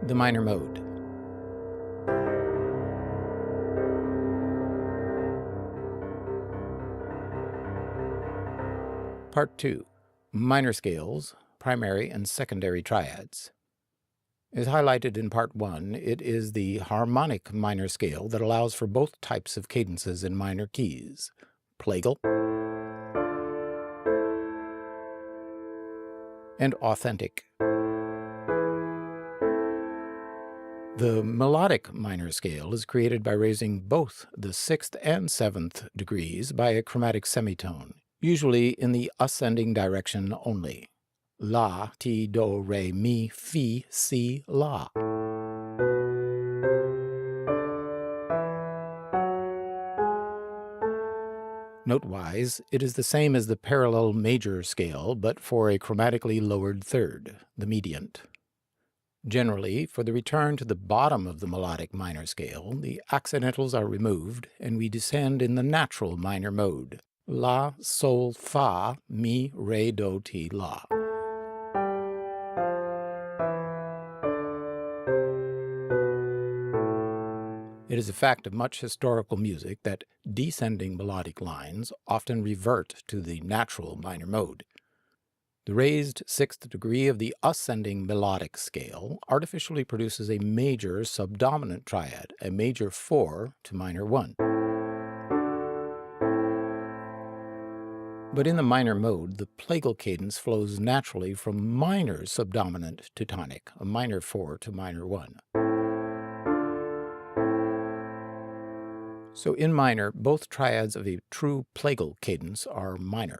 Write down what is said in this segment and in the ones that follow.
The minor mode. Part 2. Minor scales, primary and secondary triads. As highlighted in Part 1, it is the harmonic minor scale that allows for both types of cadences in minor keys, Plagal and authentic. The melodic minor scale is created by raising both the 6th and 7th degrees by a chromatic semitone, usually in the ascending direction only. La, ti, do, re, mi, fi, si, la. Note-wise, it is the same as the parallel major scale, but for a chromatically lowered third, the mediant. Generally, for the return to the bottom of the melodic minor scale, the accidentals are removed, and we descend in the natural minor mode, la, sol, fa, mi, re, do, ti, la. It is a fact of much historical music that descending melodic lines often revert to the natural minor mode. The raised 6th degree of the ascending melodic scale artificially produces a major subdominant triad, a major 4 to minor 1. But in the minor mode, the Plagal cadence flows naturally from minor subdominant to tonic, a minor 4 to minor 1. So in minor, both triads of a true Plagal cadence are minor.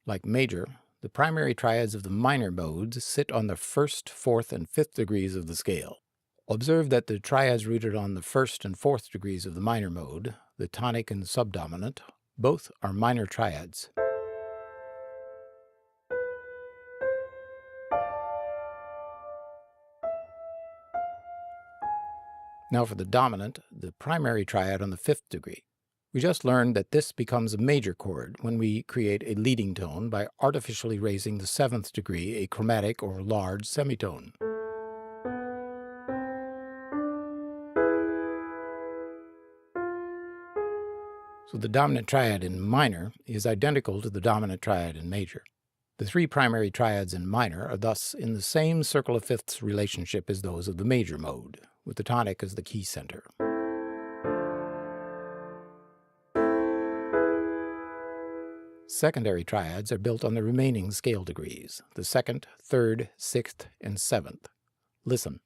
Like major, the primary triads of the minor modes sit on the 1st, 4th, and 5th degrees of the scale. Observe that the triads rooted on the 1st and 4th degrees of the minor mode, the tonic and subdominant, both are minor triads. Now for the dominant, the primary triad on the 5th degree. We just learned that this becomes a major chord when we create a leading tone by artificially raising the 7th degree, a chromatic or large semitone. So the dominant triad in minor is identical to the dominant triad in major. The 3 primary triads in minor are thus in the same circle of fifths relationship as those of the major mode, with the tonic as the key center. Secondary triads are built on the remaining scale degrees, the 2nd, 3rd, 6th, and 7th. Listen.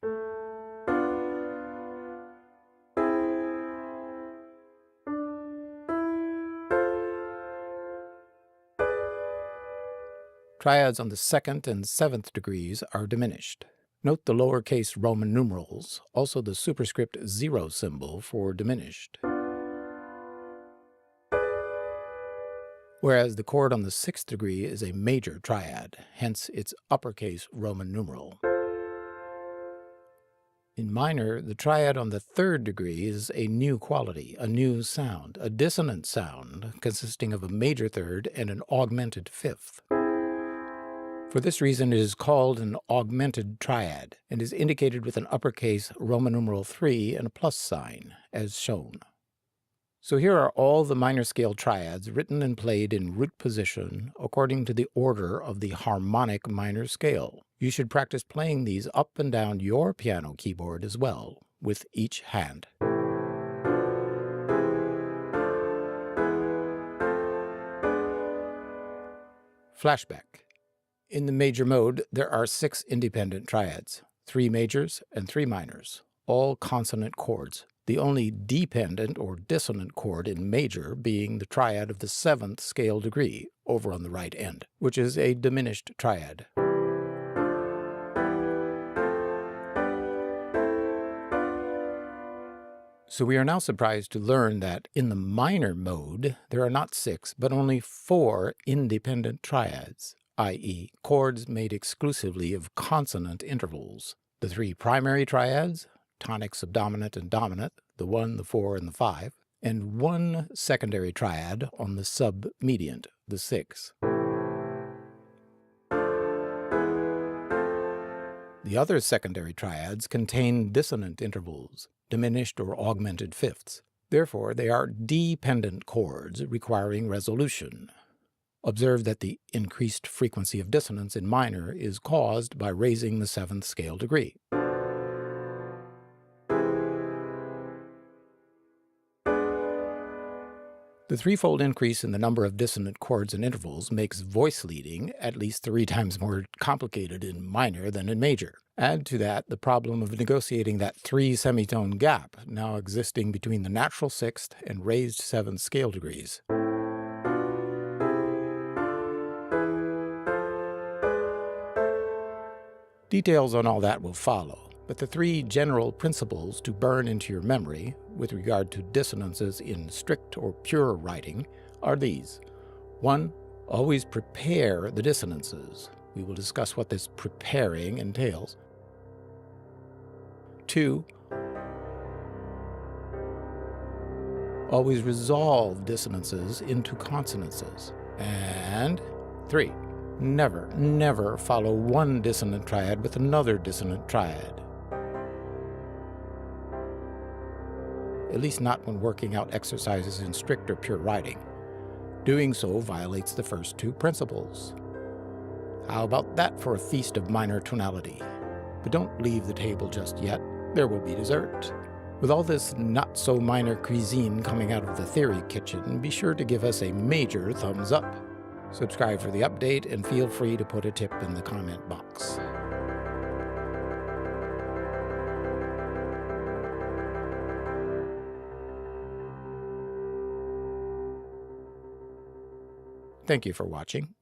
Triads on the 2nd and 7th degrees are diminished. Note the lowercase Roman numerals, also the superscript 0 symbol for diminished. Whereas the chord on the 6th degree is a major triad, hence its uppercase Roman numeral. In minor, the triad on the 3rd degree is a new quality, a new sound, a dissonant sound consisting of a major 3rd and an augmented 5th. For this reason, it is called an augmented triad and is indicated with an uppercase Roman numeral 3 and a plus sign, as shown. So here are all the minor scale triads written and played in root position according to the order of the harmonic minor scale. You should practice playing these up and down your piano keyboard as well, with each hand. Flashback. In the major mode, there are 6 independent triads, 3 majors and 3 minors, all consonant chords. The only dependent or dissonant chord in major being the triad of the 7th scale degree, over on the right end, which is a diminished triad. So we are now surprised to learn that in the minor mode, there are not 6, but only 4 independent triads, i.e., chords made exclusively of consonant intervals. The 3 primary triads, tonic, subdominant, and dominant, the 1, the 4, and the 5, and 1 secondary triad on the sub-mediant, the 6. The other secondary triads contain dissonant intervals, diminished or augmented fifths. Therefore, they are dependent chords requiring resolution. Observe that the increased frequency of dissonance in minor is caused by raising the 7th scale degree. The threefold increase in the number of dissonant chords and intervals makes voice leading at least 3 times more complicated in minor than in major. Add to that the problem of negotiating that 3 semitone gap now existing between the natural 6th and raised 7th scale degrees. Details on all that will follow, but the 3 general principles to burn into your memory with regard to dissonances in strict or pure writing are these. 1. Always prepare the dissonances. We will discuss what this preparing entails. 2. Always resolve dissonances into consonances. And 3. Never follow one dissonant triad with another dissonant triad. At least not when working out exercises in strict or pure writing. Doing so violates the first 2 principles. How about that for a feast of minor tonality? But don't leave the table just yet. There will be dessert. With all this not-so-minor cuisine coming out of the theory kitchen, be sure to give us a major thumbs up. Subscribe for the update and feel free to put a tip in the comment box. Thank you for watching.